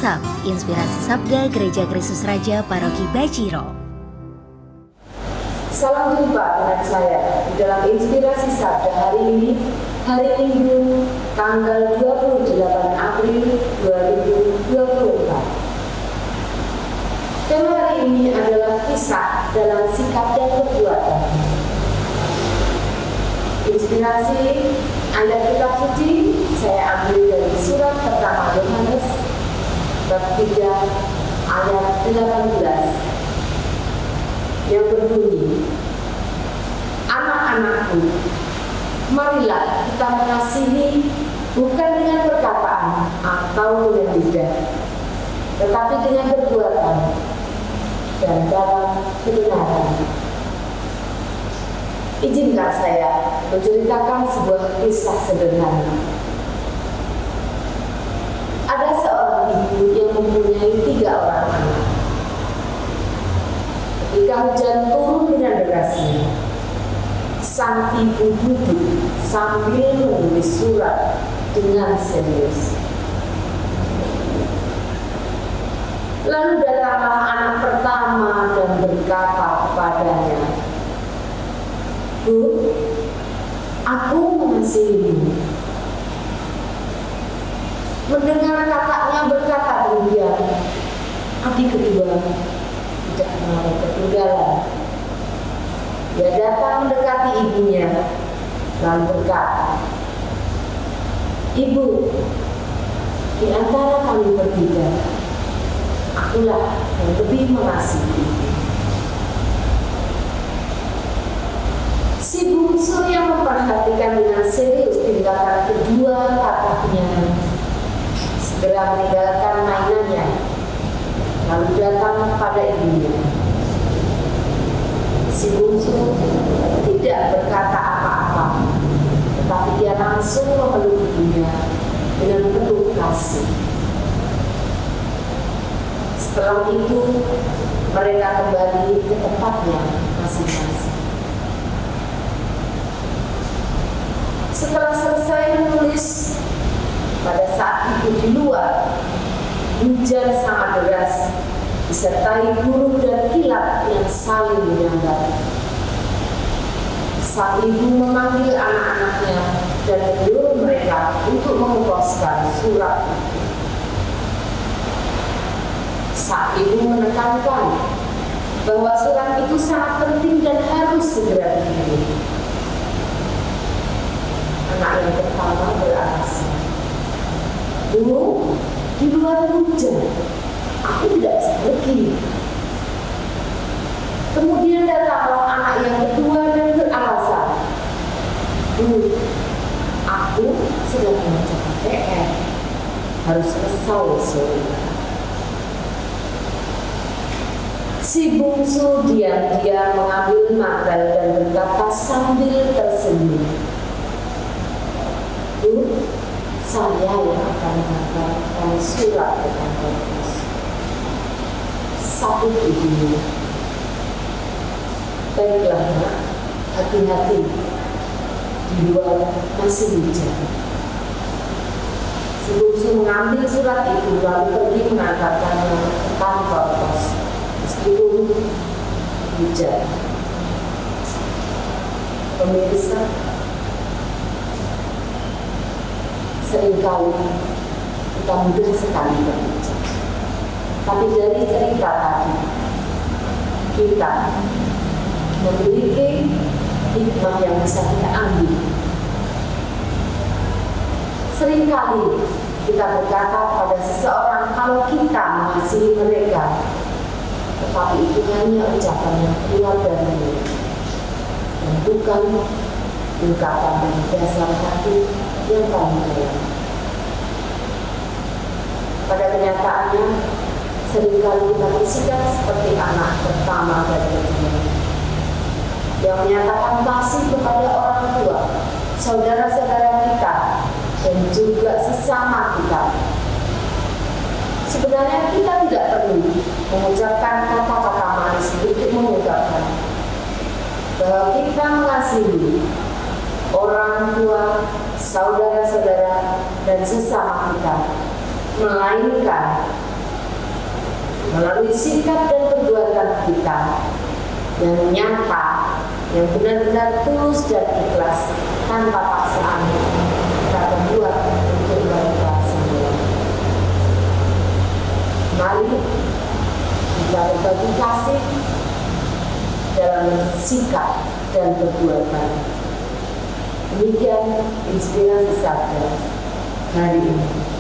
WhatsApp Inspirasi Sabda Gereja Kristus Raja Paroki Bajiro. Salam jumpa dengan saya di dalam Inspirasi Sabda hari ini, hari Minggu, tanggal 28 April 2024. Tema hari ini adalah kisah dalam sikap dan perbuatan. Inspirasi ayat kitab suci saya ambil dari surat pertama Yohanes bab 3 ayat 18 yang berbunyi, "Anak-anakku, marilah kita mengasihi bukan dengan perkataan atau dengan lidah, tetapi dengan perbuatan dan dalam kebenaran." Izinkan saya menceritakan sebuah kisah sederhana. Ada seorang ibu yang mempunyai 3 orang anak. Ketika hujan turun dengan derasnya, sang ibu duduk sambil menulis surat dengan serius. Lalu datanglah anak pertama dan berkata kepadanya, "Bu, aku mengasihimu." Mendengar kakaknya berkata demikian, adik kedua tidak mau ketinggalan. Dia datang mendekati ibunya lalu berkata, "Ibu, di antara kami bertiga, akulah yang lebih mengasihi ibu." Si bungsu yang memperhatikan dengan serius tindakan kedua kakaknya segera meninggalkan mainannya lalu datang pada ibunya. Si bungsu tidak berkata apa-apa, tetapi dia langsung memeluk ibunya dengan penuh kasih. Setelah itu mereka kembali ke tempatnya masing-masing. Setelah selesai menulis, pada saat itu di luar hujan sangat deras disertai burung dan kilat yang saling menyambar. Sang ibu memanggil anak-anaknya dan menyuruh mereka untuk mengeposkan surat itu. Sang ibu menekankan bahwa surat itu sangat penting dan harus segera dikirim. Anak yang pertama beralasan, "Bu, di luar hujan, aku tidak bisa pergi." Kemudian datanglah anak yang kedua dan beralasan, "Bu, aku sedang mengerjakan PR, harus selesai sore." Si bungsu diam-diam mengambil mantel dan berkata sambil tersenyum, "Bu, saya yang akan mengantarkan surat ke kantor pos." Satu ibunya, "Baiklah nak, hati-hati, di luar masih hujan." Si bungsu mengambil surat itu lalu pergi mengantarkannya ke kantor pos meskipun hujan. Pemirsa, seringkali kita mudah sekali berbicara, tapi dari cerita tadi kita memiliki hikmah yang bisa kita ambil. Seringkali kita berkata pada seseorang kalau kita mengasihi mereka, tetapi itu hanya ucapan yang keluar dari mulut dan bukan ungkapan dari dasar hati yang kami dalam. Pada kenyataannya, seringkali kita bersikap seperti anak pertama dan kedua yang menyatakan kasih kepada orang tua, saudara-saudara kita, dan juga sesama kita. Sebenarnya kita tidak perlu mengucapkan kata-kata manis untuk mengungkapkan bahwa kita mengasihi orang tua, saudara-saudara, dan sesama kita, melainkan melalui sikap dan perbuatan kita yang nyata, yang benar-benar tulus dan ikhlas tanpa paksaan, kita berbuat untuk mereka semua. Mari kita berbagi kasih dalam sikap dan perbuatan. Demikian inspirasi sabda hari ini.